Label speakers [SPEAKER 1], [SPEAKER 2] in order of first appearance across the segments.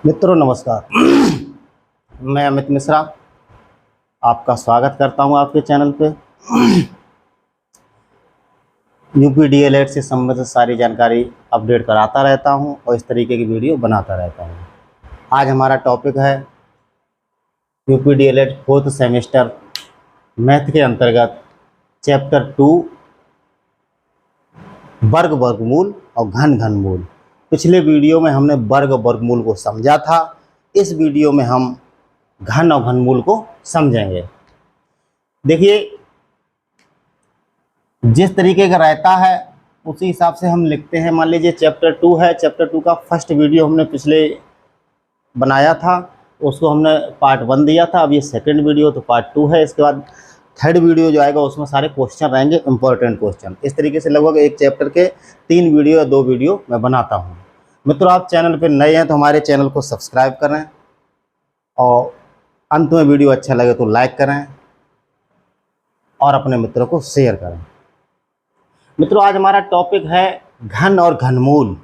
[SPEAKER 1] मित्रों नमस्कार। मैं अमित मिश्रा आपका स्वागत करता हूं आपके चैनल पे। यूपी डीएलएड से संबंधित सारी जानकारी अपडेट कराता रहता हूं और इस तरीके की वीडियो बनाता रहता हूं। आज हमारा टॉपिक है UP DElEd 4th semester math के अंतर्गत चैप्टर 2 वर्ग वर्गमूल और घन घनमूल। पिछले वीडियो में हमने वर्ग वर्गमूल को समझा था। इस वीडियो में हम घन और घनमूल को समझेंगे। देखिए, जिस तरीके का रहता है उसी हिसाब से हम लिखते हैं। मान लीजिए चैप्टर 2 है, चैप्टर 2 का फर्स्ट वीडियो हमने पिछले बनाया था, उसको हमने पार्ट 1 दिया था। अब ये सेकंड वीडियो तो पार्ट 2 है। इसके बाद थर्ड वीडियो जो आएगा उसमें सारे क्वेश्चन रहेंगे, इंपॉर्टेंट क्वेश्चन। इस तरीके से लगभग एक चैप्टर के 3 वीडियो या 2 वीडियो मैं बनाता हूँ। मित्रों, आप चैनल पर नए हैं तो हमारे चैनल को सब्सक्राइब करें और अंत में वीडियो अच्छा लगे तो लाइक करें और अपने मित्रों को शेयर करें। मित्रों, आज हमारा टॉपिक है घन और घनमूल।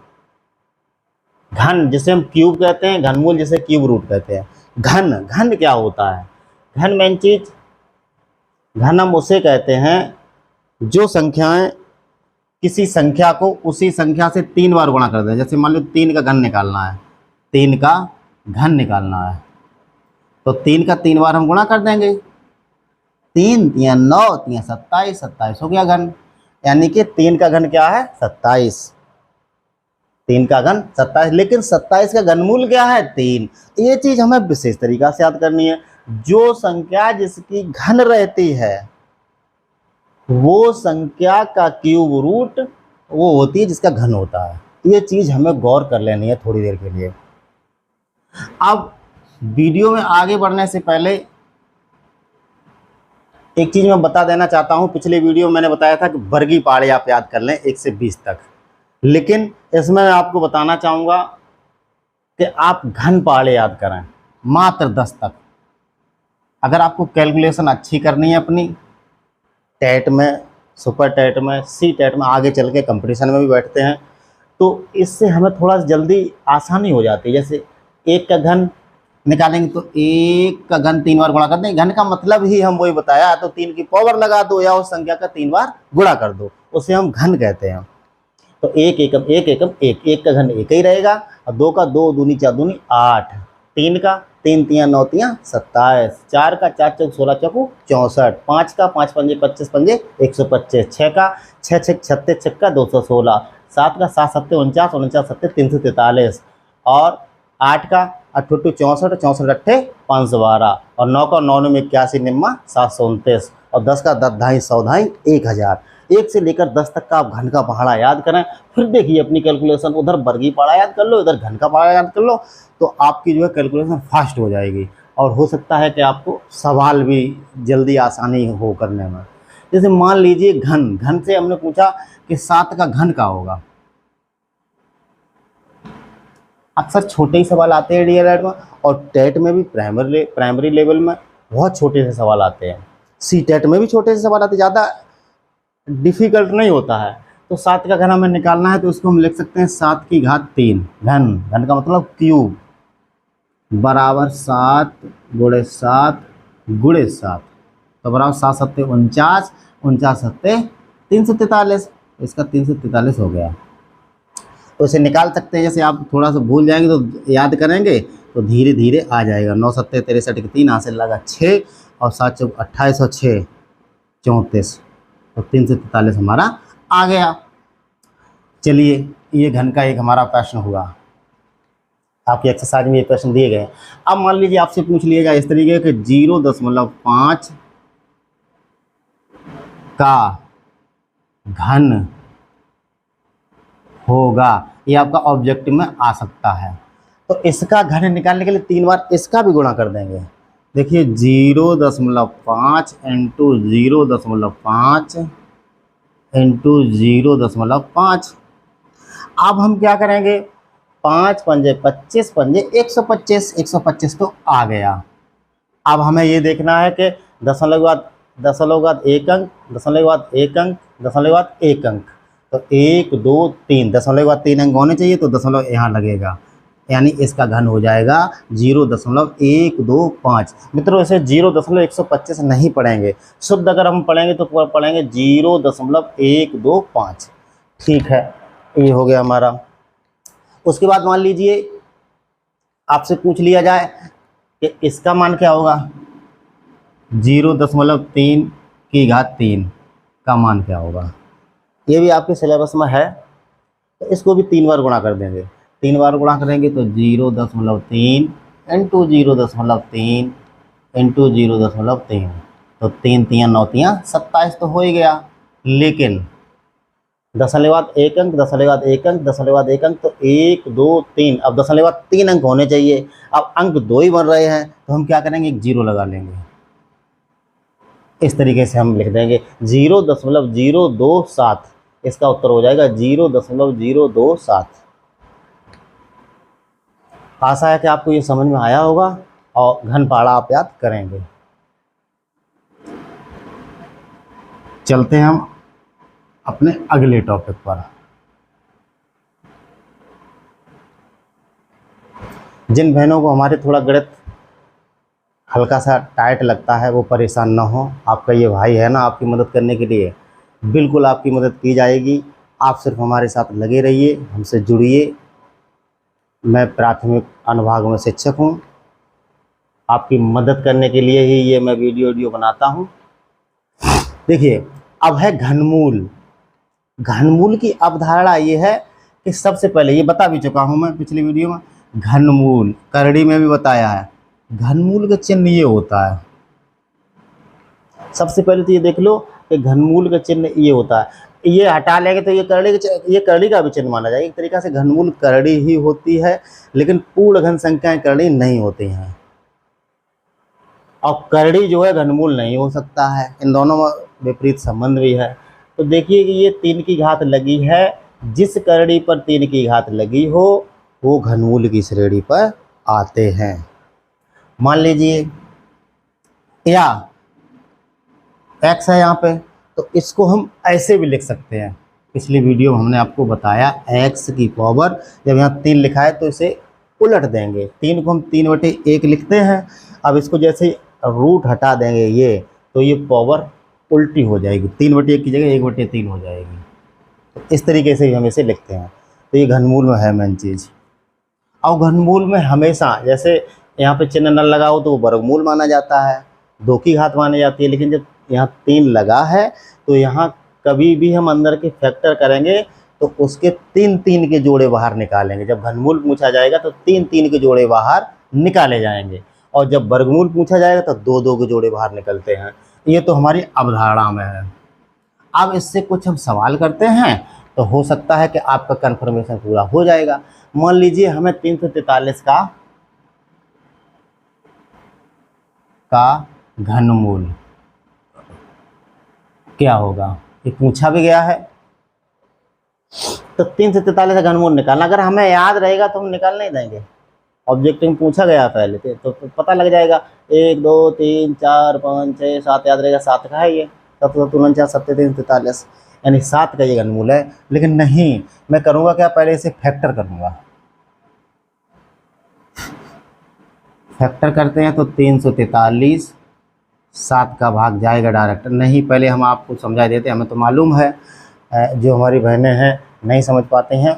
[SPEAKER 1] घन जिसे हम क्यूब कहते हैं, घनमूल जिसे क्यूब रूट कहते हैं। घन घन क्या होता है? घन मेन चीज, घन हम उसे कहते हैं जो संख्याएं किसी संख्या को उसी संख्या से 3 बार गुणा कर दें। जैसे मान लो 3 का घन निकालना है, 3 का घन निकालना है तो 3 का 3 बार हम गुणा कर देंगे। 3 या 9 या 27, 27 हो गया घन। यानी कि 3 का घन क्या है? 27। 3 का घन 27। लेकिन 27 का घनमूल क्या है? 3। ये चीज हमें विशेष तरीका से याद करनी है। जो संख्या जिसकी घन रहती है वो संख्या का क्यूब रूट वो होती है जिसका घन होता है। ये चीज हमें गौर कर लेनी है थोड़ी देर के लिए। अब वीडियो में आगे बढ़ने से पहले एक चीज मैं बता देना चाहता हूं। पिछले वीडियो में मैंने बताया था कि वर्गी पहाड़े आप याद कर लें 1 से 20 तक, लेकिन इसमें मैं आपको बताना चाहूंगा कि आप घन पहाड़े याद करें मात्र 10 तक। अगर आपको कैलकुलेशन अच्छी करनी है अपनी, टेट में, सुपर टेट में, सी टेट में, आगे चल के कंपटीशन में भी बैठते हैं, तो इससे हमें थोड़ा जल्दी आसानी हो जाती है। जैसे 1 का घन निकालेंगे तो 1 का घन 3 बार गुणा कर दें। घन का मतलब ही हम वही बताया, तो 3 की पावर लगा दो या उस संख्या का 3 बार गुणा कर दो, उसे हम घन कहते हैं। तो 1 एकम 1 एकम 1, 1 का घन 1 ही रहेगा और 2 का 2 दूनी 4 दूनी 8, 3 का 3 तियाँ 9 तियाँ 27, 4 का 4 चौक 16 चौकू 64, 5 का 5 पंजे 25 पंजे 125, 6 का 6 छक 36 छक्का 216, 7 का 7 सत्ते 49, 49 सत्ते 343 और 8 का 8 64, 64 अट्ठे 512 और 9 का 9 में 81 निम्मा 729 और 10 का 10 ढाई 100 ढाई 1000। 1 से लेकर 10 तक का आप घन का पहाड़ा याद करें। फिर देखिए अपनी कैलकुलेशन, उधर वर्गी पहाड़ा याद कर लो, इधर घन का पहाड़ा याद कर लो, तो आपकी जो है कैलकुलेशन फास्ट हो जाएगी और हो सकता है कि आपको सवाल भी जल्दी आसानी हो करने में। जैसे मान लीजिए घन, घन से हमने पूछा कि 7 का घन क्या होगा। अक्सर छोटे ही सवाल आते हैं डीएलएड में और टेट में भी, प्राइमरी लेवल में बहुत छोटे से सवाल आते हैं। सी टेट में भी छोटे से सवाल आते हैं, ज़्यादा डिफिकल्ट नहीं होता है। तो 7 का घन हमें निकालना है तो उसको हम लिख सकते हैं 7 की घात 3। घन, घन का मतलब क्यूब, बराबर 7 गुणे 7 गुणे 7, तो बराबर 7 सत्ते 49, 49 सत्ते 343। इसका 343 हो गया। तो इसे निकाल सकते हैं। जैसे आप थोड़ा सा भूल जाएंगे तो याद करेंगे तो धीरे धीरे आ जाएगा। 9 सत्ते 63 के 3 हाथ से लगा 6 और 7 चौक 28 और 6 34, तो 343 हमारा आ गया। चलिए, ये घन का एक हमारा प्रश्न हुआ। आपकी एक्सरसाइज में ये प्रश्न दिए गए। अब मान लीजिए आपसे पूछ लिया जाए इस तरीके कि 0.5 का घन होगा, ये आपका ऑब्जेक्टिव में आ सकता है। तो इसका घन निकालने के लिए 3 बार इसका भी गुणा कर देंगे। देखिए 0.5 इंटू 0.5 इंटू 0.5। अब हम क्या करेंगे? 5 पंजे 25 पंजे 125, 125 तो आ गया। अब हमें ये देखना है कि दशमलव के बाद 1 अंक, दशमलव के बाद 1 अंक, दशमलव के बाद 1 अंक, तो 1 2 3 दशमलव के बाद 3 अंक होने चाहिए, तो दशमलव यहाँ लगेगा। यानी इसका घन हो जाएगा 0.125। मित्रों इसे 0.125 नहीं पढ़ेंगे, शुद्ध अगर हम पढ़ेंगे तो पढ़ेंगे 0.125। ठीक है, ये हो गया हमारा। उसके बाद मान लीजिए आपसे पूछ लिया जाए कि इसका मान क्या होगा, 0.3 का मान क्या होगा। ये भी आपके सिलेबस में है, तो इसको भी 3 बार गुणा कर देंगे। 3 बार गुणा करेंगे तो 0.3 इंटू 0.3 इंटू 0.3, तो 3 3 9 3 27 तो हो ही गया। लेकिन दशमलव एक अंक, दशमलव एक अंक, दशमलव एक अंक, तो 1 2 3, अब दशमलव 3 अंक होने चाहिए। अब अंक 2 ही बन रहे हैं तो हम क्या करेंगे, एक 0 लगा लेंगे। इस तरीके से हम लिख देंगे 0.027। इसका उत्तर हो जाएगा 0.027। आशा है कि आपको ये समझ में आया होगा और घनपाड़ा आप याद करेंगे। चलते हैं हम अपने अगले टॉपिक पर। जिन बहनों को हमारे थोड़ा गणित हल्का सा टाइट लगता है वो परेशान ना हो, आपका ये भाई है ना आपकी मदद करने के लिए, बिल्कुल आपकी मदद की जाएगी। आप सिर्फ हमारे साथ लगे रहिए, हमसे जुड़िए। मैं प्राथमिक अनुभाग में शिक्षक हूँ, आपकी मदद करने के लिए ही ये मैं वीडियो बनाता हूँ। देखिए अब है घनमूल। घनमूल की अवधारणा ये है कि सबसे पहले, ये बता भी चुका हूँ मैं पिछली वीडियो में, घनमूल करड़ी में भी बताया है। घनमूल का चिन्ह ये होता है, सबसे पहले तो ये देख लो कि घनमूल का चिन्ह ये होता है। ये हटा लेंगे तो ये करड़ी का भी चिन्ह माना जाएगा। एक तरीका से घनमूल करड़ी ही होती है, लेकिन पूर्ण घन संख्याएं करड़ी नहीं होती हैं, और करड़ी जो है घनमूल नहीं हो सकता है। इन दोनों में विपरीत संबंध भी है। तो देखिए कि ये 3 की घात लगी है, जिस करड़ी पर 3 की घात लगी हो वो घनमूल की श्रेणी पर आते हैं। मान लीजिए या x है यहाँ पे, तो इसको हम ऐसे भी लिख सकते हैं। पिछली वीडियो में हमने आपको बताया x की पावर, जब यहाँ 3 लिखा है तो इसे उलट देंगे। 3 को हम 3/1 लिखते हैं। अब इसको जैसे रूट हटा देंगे ये, तो ये पावर उल्टी हो जाएगी, 3/1 की जगह 1/3 हो जाएगी। तो इस तरीके से ही हम इसे लिखते हैं। तो ये घनमूल में है मेन चीज़। और घनमूल में हमेशा जैसे यहाँ पे चिन्ह न लगा हो तो वो वर्गमूल माना जाता है, 2 की घात मानी जाती है। लेकिन जब यहाँ 3 लगा है तो यहाँ कभी भी हम अंदर के फैक्टर करेंगे तो उसके 3 के जोड़े बाहर निकालेंगे। जब घनमूल पूछा जाएगा तो 3 के जोड़े बाहर निकाले जाएंगे, और जब वर्गमूल पूछा जाएगा तो 2 के जोड़े बाहर निकलते हैं। ये तो हमारी अवधारणा में है। अब इससे कुछ हम सवाल करते हैं तो हो सकता है कि आपका कन्फर्मेशन पूरा हो जाएगा। मान लीजिए हमें 343 का घनमूल क्या होगा, ये पूछा भी गया है। तो 343 का घनमूल निकालना, अगर हमें याद रहेगा तो हम निकाल नहीं देंगे। ऑब्जेक्टिव में पूछा गया पहले तो पता लग जाएगा। 1 2 3 4 5 6 7 याद रहेगा, 7 का है ये, 7 4 7 43, यानी 7 का ये घनमूल है। लेकिन नहीं, मैं करूँगा क्या, पहले इसे फैक्टर करूँगा। फैक्टर करते हैं तो 343 7 का भाग जाएगा डायरेक्ट। नहीं, पहले हम आपको समझा देते हैं, हमें तो मालूम है, जो हमारी बहनें हैं नहीं समझ पाते हैं।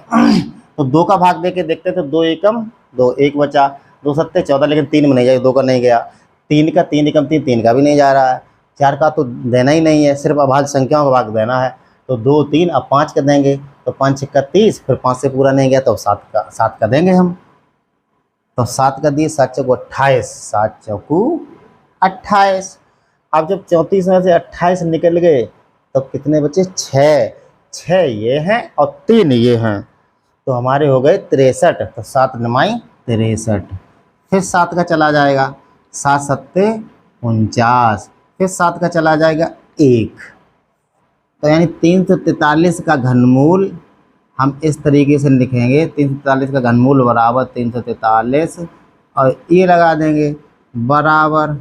[SPEAKER 1] तो 2 का भाग देके देखते हैं तो 2 एकम 2, 1 बचा, 2 सत्ते 14, लेकिन 3 में नहीं जाएगा, 2 का नहीं गया। 3 का 3 एकम 3, 3 का भी नहीं जा रहा है। 4 का तो देना ही नहीं है, सिर्फ अभाज्य संख्याओं का भाग देना है। तो 2 3, अब 5 का देंगे तो 5 6 30, फिर 5 से पूरा नहीं गया तो 7 का देंगे हम। तो 7 का दिए, 7 चौको 28, 7 चौको 28। अब जब 34 में से 28 निकल गए तो कितने बचे, 6 ये हैं और 3 ये हैं, तो हमारे हो गए 63। तो 7 9 63, फिर 7 का चला जाएगा, 7 सत्ते 49, फिर 7 का चला जाएगा 1। तो यानी 343 का घनमूल हम इस तरीके से लिखेंगे, 343 का घनमूल बराबर 343, और ये लगा देंगे बराबर,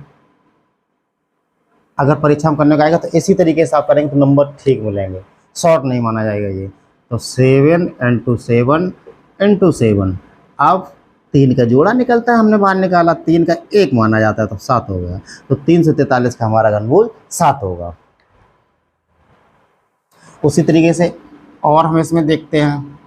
[SPEAKER 1] अगर परीक्षा में करने का आएगा तो इसी तरीके से आप करेंगे तो नंबर ठीक मिलेंगे, शॉर्ट नहीं माना जाएगा ये। तो 7 × 7 × 7। अब 3 का जोड़ा निकलता है, हमने बाहर निकाला, 3 का 1 माना जाता है तो 7 हो गया। तो 343 का हमारा घनमूल 7 होगा। उसी तरीके से और हम इसमें देखते हैं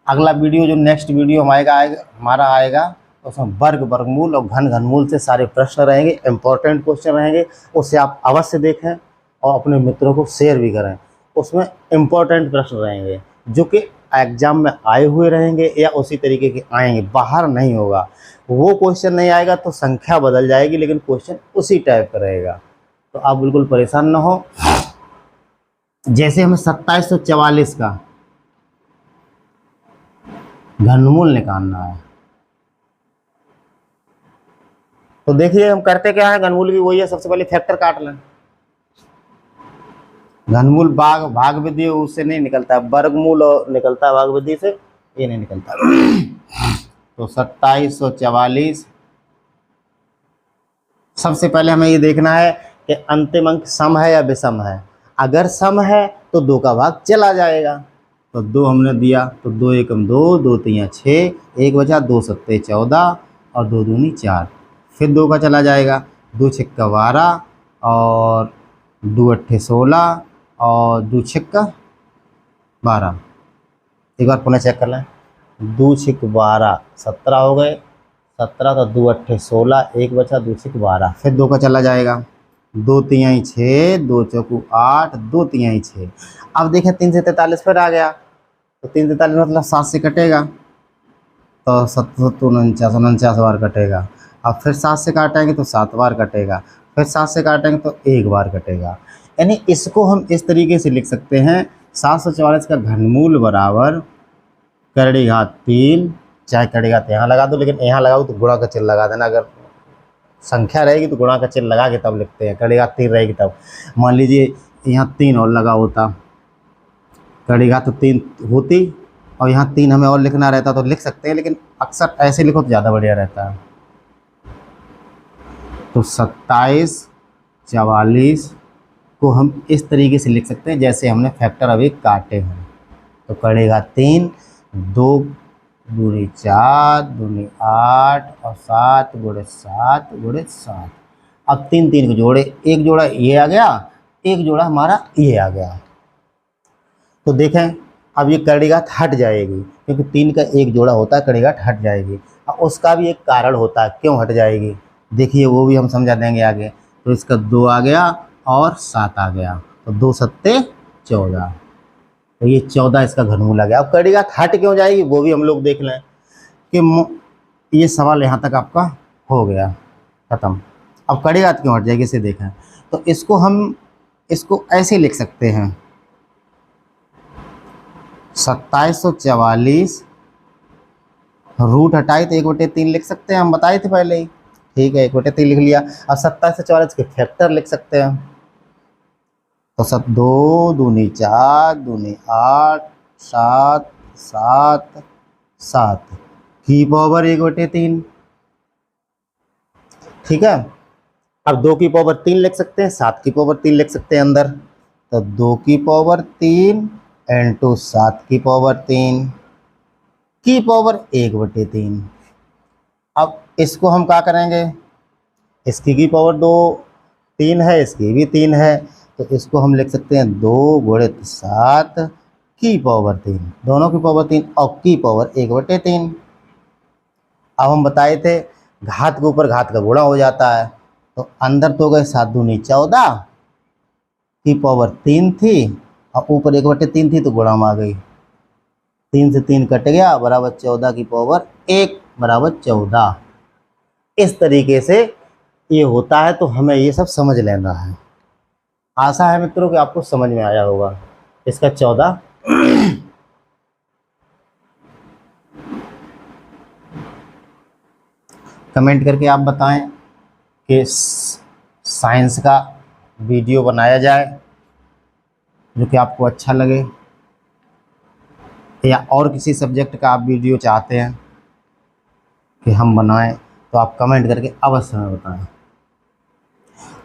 [SPEAKER 1] अगला वीडियो, जो नेक्स्ट वीडियो हमारा आएगा तो उसमें वर्ग, वर्गमूल और घन, घनमूल से सारे प्रश्न रहेंगे, इंपॉर्टेंट क्वेश्चन रहेंगे। उसे आप अवश्य देखें और अपने मित्रों को शेयर भी करें। उसमें इंपॉर्टेंट प्रश्न रहेंगे जो कि एग्जाम में आए हुए रहेंगे या उसी तरीके के आएंगे, बाहर नहीं होगा। वो क्वेश्चन नहीं आएगा तो संख्या बदल जाएगी, लेकिन क्वेश्चन उसी टाइप का रहेगा। तो आप बिल्कुल परेशान ना हो। जैसे हमें 2744 का घनमूल निकालना है, तो देखिए हम करते क्या है, घनमूल भी वही है, सबसे पहले फैक्टर काट लें। घनमूल भाग विधि उससे नहीं निकलता, वर्गमूल और निकलता है भाग विधि से, ये नहीं निकलता। तो 2744, सबसे पहले हमें ये देखना है कि अंतिम अंक सम है या विषम है। अगर सम है तो 2 का भाग चला जाएगा, तो 2 हमने दिया, तो 2 एकम 2, 2 तियां 6, 1 बचा, 2 सत्ते 14 और 2 दूनी 4। फिर 2 का चला जाएगा, 2 छिक्का 12 और 2 अट्ठे 16 और 2 छिक्का 12। एक बार पुनः चेक कर लें, 2 छिक 12 17 हो गए, 17 तो 2 अट्ठे 16, 1 बचा, 2 छिक 12। फिर 2 का चला जाएगा, 2 तिहाई 6, 2 चौकू 8, 2 तिहाई 6। अब देखें 3 से 43 फिर आ गया, तो 3 से 43 मतलब 7 से कटेगा, तो 77 49 बार कटेगा। अब फिर 7 से काटेंगे तो 7 बार कटेगा, फिर 7 से काटेंगे तो 1 बार कटेगा। यानी इसको हम इस तरीके से लिख सकते हैं, 744 का घनमूल बराबर करड़ी घात 3, चाहे करड़ी घात यहाँ लगा दो, लेकिन यहाँ लगाओ तो गुणा का चिन्ह लगा देना। अगर संख्या रहेगी तो गुणा का चिन्ह लगा के तब लिखते हैं, करड़ी घात 3 रहेगी तब। मान लीजिए यहाँ 3 और लगा होता, करड़ी घात तो 3 होती और यहाँ 3 हमें और लिखना रहता तो लिख सकते हैं, लेकिन अक्सर ऐसे लिखो तो ज़्यादा बढ़िया रहता है। तो 2744 को हम इस तरीके से लिख सकते हैं जैसे हमने फैक्टर अभी काटे हैं। तो करड़ी घात 3, 2 दूनी 4, दूनी 8 और 7 गुणे 7 गुणे 7। अब 3 3 को जोड़े, एक जोड़ा ये आ गया, एक जोड़ा हमारा ये आ गया। तो देखें अब ये करड़ी घात हट जाएगी, क्योंकि 3 का एक जोड़ा होता है, करड़ी घात हट जाएगी। अब उसका भी एक कारण होता है क्यों हट जाएगी, देखिए वो भी हम समझा देंगे आगे। तो इसका 2 आ गया और 7 आ गया, तो 2 सत्ते 14, तो ये 14 इसका घनमूल आ गया। अब करड़ी घात हट क्यों जाएगी वो भी हम लोग देख लें कि ये सवाल यहाँ तक आपका हो गया ख़त्म। अब करड़ी घात क्यों हट जाएगी इसे देखें, तो इसको हम इसको ऐसे लिख सकते हैं, 2744 रूट हटाई तो 1/3 लिख सकते हैं, हम बताए थे पहले ही, ठीक है 1/3 लिख लिया। अब 2744 के फैक्टर लिख सकते हैं, तो 2 दूनी 4, दूनी 8, 7 7 7 की पावर 1/3, ठीक है। अब 2 की पावर 3 लिख सकते हैं, 7 की पावर 3 लिख सकते हैं अंदर, तो 2 की पावर 3 इंटू 7 की पावर 3 की पावर 1/3। अब इसको हम क्या करेंगे, इसकी की पावर 2 3 है, इसकी भी 3 है, तो इसको हम लिख सकते हैं 2 गुणित 7 की पावर 3, दोनों की पावर 3 और की पावर 1/3। अब हम बताए थे घात के ऊपर घात का गुणा हो जाता है, तो अंदर तो गए 7 दूनी 14 की पावर 3 थी और ऊपर 1/3 थी, तो गुणा में आ गई, 3 से 3 कट गया, बराबर 14 की पावर 1 बराबर 14। इस तरीके से ये होता है, तो हमें ये सब समझ लेना है। आशा है मित्रों कि आपको समझ में आया होगा। इसका 14 कमेंट करके आप बताएं कि साइंस का वीडियो बनाया जाए जो कि आपको अच्छा लगे, या और किसी सब्जेक्ट का आप वीडियो चाहते हैं कि हम बनाएं, तो आप कमेंट करके अवश्य हमें बताएं।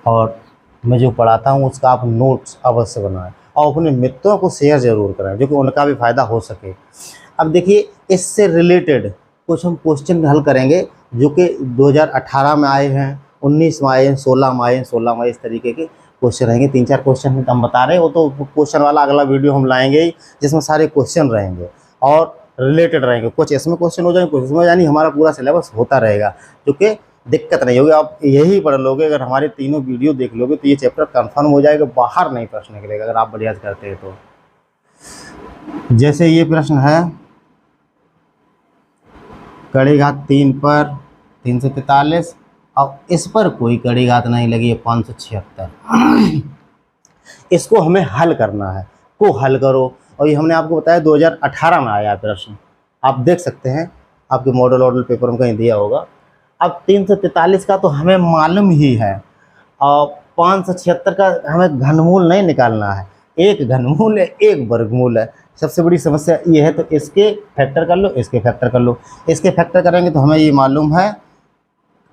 [SPEAKER 1] और मैं जो पढ़ाता हूँ उसका आप नोट्स अवश्य बनाएं और अपने मित्रों को शेयर ज़रूर करें, जो कि उनका भी फ़ायदा हो सके। अब देखिए इससे रिलेटेड कुछ हम क्वेश्चन हल करेंगे जो कि 2018 में आए हैं, 19 में आए हैं, 16 में आए हैं, 16 में आए, इस तरीके के क्वेश्चन रहेंगे। 3-4 क्वेश्चन हम बता रहे हैं, वो तो क्वेश्चन वाला अगला वीडियो हम लाएंगे ही, जिसमें सारे क्वेश्चन रहेंगे और रिलेटेड रहेंगे। कुछ इसमें क्वेश्चन हो जाएंगे, कुछ इसमें, यानी हमारा पूरा सिलेबस होता रहेगा, जो कि दिक्कत नहीं होगी। आप यही पढ़ लोगे, अगर हमारे तीनों वीडियो देख लोगे तो ये चैप्टर कंफर्म हो जाएगा, बाहर नहीं प्रश्न निकलेगा अगर आप बढ़िया से करते हैं तो। जैसे ये प्रश्न है, कड़ी घात 3 पर 343, अब इस पर कोई कड़ी घात नहीं लगी है, 576। इसको हमें हल करना है, को हल करो। और ये हमने आपको बताया 2018 में आया प्रश्न, आप देख सकते हैं, आपके मॉडल पेपर में कहीं दिया होगा। अब 343 का तो हमें मालूम ही है, और 576 का हमें घनमूल नहीं निकालना है। एक घनमूल है, एक वर्गमूल है, सबसे बड़ी समस्या ये है। तो इसके फैक्टर कर लो, इसके फैक्टर कर लो। इसके फैक्टर करेंगे तो हमें ये मालूम है,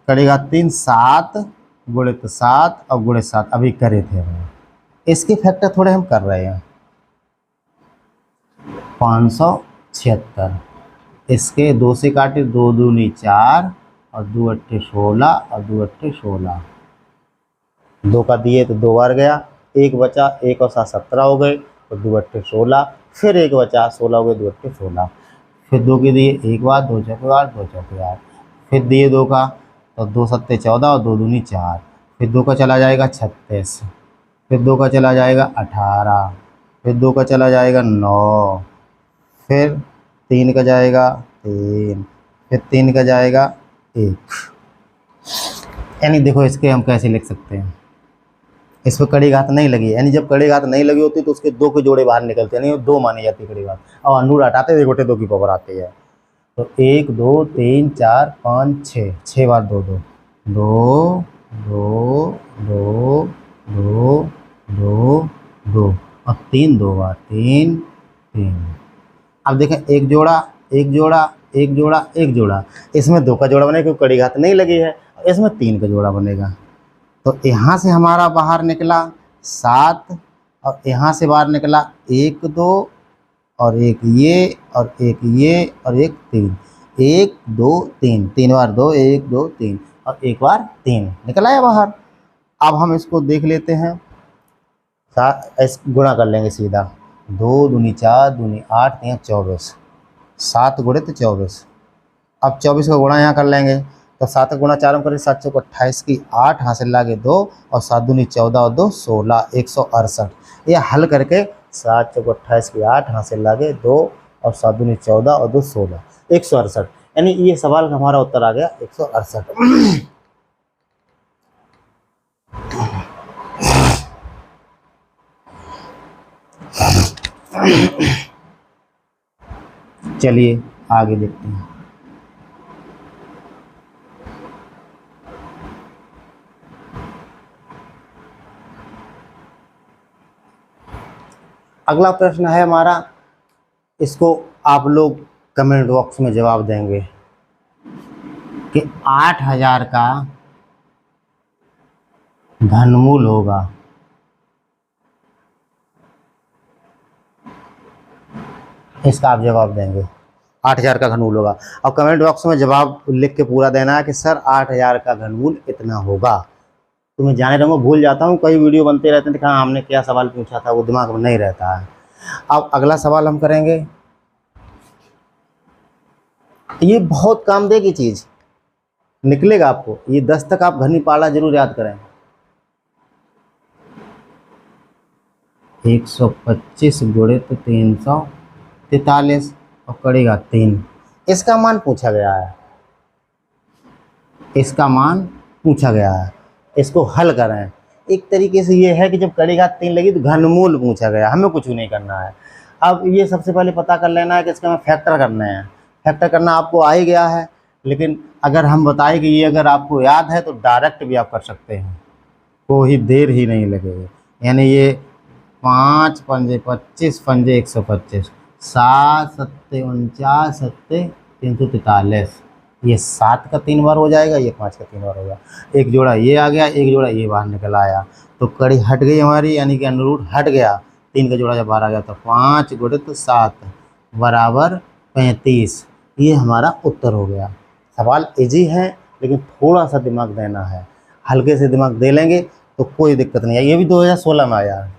[SPEAKER 1] कड़ी घात 3 7 गुणित 7 और गुणित 7 अभी करे थे हमने। इसके फैक्टर थोड़े हम कर रहे हैं, 576, इसके 2 से काटे, 2 दूनी 4 और 2 अट्ठे 16 और 2 अट्ठे 16, 2 का दिए तो 2 बार गया, 1 बचा, 1 और 7 17 हो गए, तो 2 अट्ठे 16, फिर 1 बचा, 16 हो गए, 2 अट्ठे 16, फिर 2 के दिए 1 बार, 2 चौके 8, 2 चौके 8, फिर दिए 2 का, तो 2 सत्ते 14 और 2 दूनी 4, फिर 2 का चला जाएगा 36, फिर 2 का चला जाएगा 18, फिर 2 का चला जाएगा 9, फिर 3 का जाएगा 3, फिर 3 का जाएगा 1। यानी देखो इसके हम कैसे लिख सकते हैं, इस पर कड़ी घात नहीं लगी, यानी जब कड़ी घात नहीं लगी होती तो उसके 2 के जोड़े बाहर निकलते हैं, यानी 2 मानी जाती कड़ी घात, और अंडूर हटाते 1 बटे 2 की पावर आती है। तो 1 2 3 4 5 6, 6 बार 2 2 2 2 2 2 2 2 और 3 2 बार 3 3। अब देखें, एक जोड़ा, एक जोड़ा, एक जोड़ा, एक जोड़ा, इसमें 2 का जोड़ा बनेगा क्योंकि कड़ी घात नहीं लगी है, इसमें 3 का जोड़ा बनेगा। तो यहाँ से हमारा बाहर निकला 7, और यहाँ से बाहर निकला 1 2 और एक ये और एक ये और एक 3, 1 2 3, 3 बार 2, 1 2 3 और 1 बार 3 निकल आया बाहर। अब हम इसको देख लेते हैं, गुणा कर लेंगे सीधा, 2 दूनी 4 दूनी 8 3 24, 7 गुणित 24। अब 24 का गुणा यहाँ कर लेंगे, तो 7 का गुणा 4 में करें, 7 चौक 28 की 8 हासिल लागे 2 और 7 दूनी 14 और 2 16, 168। ये हल करके 7 चौक 28 की 8 हासिल लागे 2 और 7 दूनी 14 और 2 16, 168। यानी ये सवाल का हमारा उत्तर आ गया 168। चलिए आगे देखते हैं। अगला प्रश्न है हमारा, इसको आप लोग कमेंट बॉक्स में जवाब देंगे कि 8000 का घनमूल होगा। इसका आप जवाब देंगे, 8000 का घनमूल होगा। और कमेंट बॉक्स में जवाब लिख के पूरा देना है कि सर 8000 का घनमूल इतना होगा। तो मैं जाने रहूँगा, भूल जाता हूँ, कई वीडियो बनते रहते हैं, कहाँ हमने क्या सवाल पूछा था वो दिमाग में नहीं रहता है। अब अगला सवाल हम करेंगे, ये बहुत काम देगी चीज़, निकलेगा आपको ये 10 तक। आप घनी पाला जरूर याद करें। 125 गुणित 343 और कड़ेगा 3, इसका मान पूछा गया है, इसका मान पूछा गया है। इसको हल करें। एक तरीके से ये है कि जब कड़ेगा 3 लगी तो घनमूल पूछा गया, हमें कुछ भी नहीं करना है। अब ये सबसे पहले पता कर लेना है कि इसका हमें फैक्टर करना है। फैक्टर करना आपको आ ही गया है, लेकिन अगर हम बताएं कि ये अगर आपको याद है तो डायरेक्ट भी आप कर सकते हैं, कोई देर ही नहीं लगेगी। यानी ये 5 पंजे 25 पंजे 125, 7 सत्ते 49 सत्ते 343, ये 7 का 3 बार हो जाएगा, ये 5 का 3 बार होगा। एक जोड़ा ये आ गया, एक जोड़ा ये बाहर निकल आया, तो कड़ी हट गई हमारी, यानी कि अंडर रूट हट गया। 3 का जोड़ा जब बाहर आ गया तो 5 गुणित 7 बराबर 35, ये हमारा उत्तर हो गया। सवाल इजी है लेकिन थोड़ा सा दिमाग देना है, हल्के से दिमाग दे लेंगे तो कोई दिक्कत नहीं है। ये भी 2016 में आया है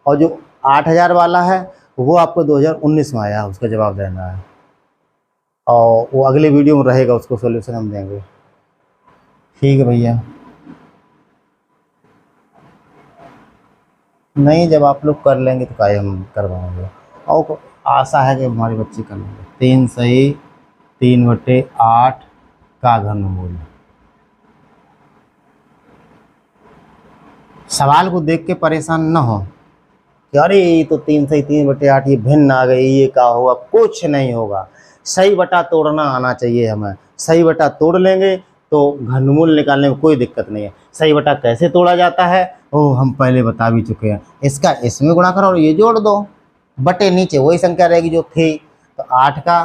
[SPEAKER 1] और जो 8000 वाला है वो आपको 2019 में आया है, उसका जवाब देना है और वो अगले वीडियो में रहेगा, उसको सॉल्यूशन हम देंगे। ठीक है भैया। नहीं, जब आप लोग कर लेंगे तो काहे हम करवाएंगे, और आशा है कि हमारे बच्चे कर लेंगे। 3 सही 3/8 का घनमूल। सवाल को देख के परेशान न हो कि अरे ये तो 3 सही 3/8 ये भिन्न आ गई, ये क्या होगा। कुछ नहीं होगा, सही बटा तोड़ना आना चाहिए हमें। सही बटा तोड़ लेंगे तो घनमूल निकालने में कोई दिक्कत नहीं है। सही बटा कैसे तोड़ा जाता है वो हम पहले बता भी चुके हैं। इसका इसमें गुणा करो और ये जोड़ दो, बटे नीचे वही संख्या रहेगी जो थी। तो 8 का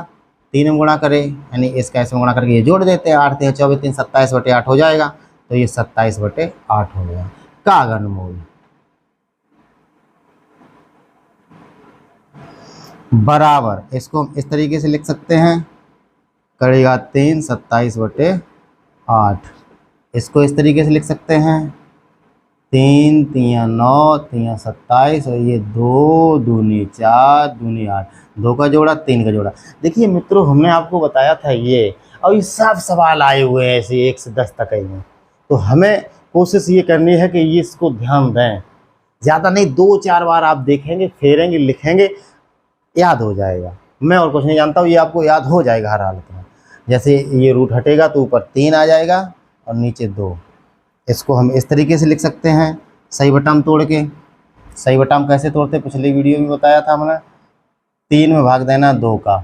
[SPEAKER 1] 3 में गुणा करें, यानी इसका इसमें गुणा करके ये जोड़ देते हैं। 8 3 24 3 27/8 हो जाएगा। तो ये 27/8 हो गया का घनमूल। बराबर इसको हम इस तरीके से लिख सकते हैं, करेगा 3 27/8। इसको इस तरीके से लिख सकते हैं 3 3 9 3 27 और ये 2 दूनी 4 दूनी 8, 2 का जोड़ा 3 का जोड़ा। देखिए मित्रों, हमने आपको बताया था ये, और ये सब सवाल आए हुए हैं ऐसे 1 से 10 तक ही में। तो हमें कोशिश ये करनी है कि ये इसको ध्यान दें, ज़्यादा नहीं 2-4 बार आप देखेंगे, फेरेंगे, लिखेंगे, याद हो जाएगा। मैं और कुछ नहीं जानता हूँ, ये आपको याद हो जाएगा हर हालत में। जैसे ये रूट हटेगा तो ऊपर 3 आ जाएगा और नीचे 2। इसको हम इस तरीके से लिख सकते हैं सही बटाम तोड़ के। सही बटाम कैसे तोड़ते पिछले वीडियो में बताया था हमने। 3 में भाग देना 2 का,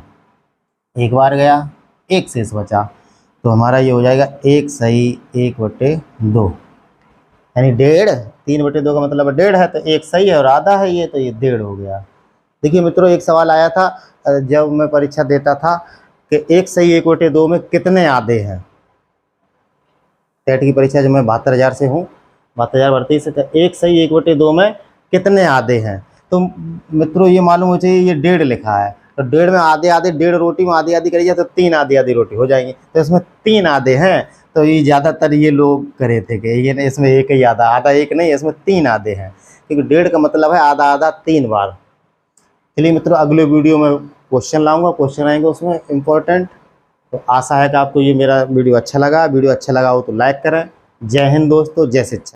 [SPEAKER 1] एक बार गया, 1 शेष बचा, तो हमारा ये हो जाएगा 1 सही 1/2, यानी 1.5। 3/2 का मतलब 1.5 है, तो 1 सही है और आधा है ये, तो ये 1.5 हो गया। देखिए मित्रों, एक सवाल आया था जब मैं परीक्षा देता था कि 1 सही 1/2 में कितने आधे हैं। टेट की परीक्षा जो मैं 72,000 से हूँ, 72,000 भर्ती से, तो 1 सही 1/2 में कितने आधे हैं। तो मित्रों ये मालूम हो चाहिए ये 1.5 लिखा है, तो 1.5 में आधे आधे, 1.5 रोटी में आधी आधी करी जाए तो 3 आधी आधी रोटी हो जाएंगी। तो इसमें 3 आधे हैं, तो ये ज़्यादातर ये लोग करे थे कि ये इसमें एक ही आधा, आधा एक नहीं, इसमें 3 आधे हैं, क्योंकि 1.5 का मतलब है आधा आधा 3 बार। चलिए मित्रों, अगले वीडियो में क्वेश्चन लाऊंगा, क्वेश्चन आएंगे उसमें इम्पोर्टेंट। तो आशा है कि आपको ये मेरा वीडियो अच्छा लगा। वीडियो अच्छा लगा हो तो लाइक करें। जय हिंद दोस्तों, जय शिक्षा।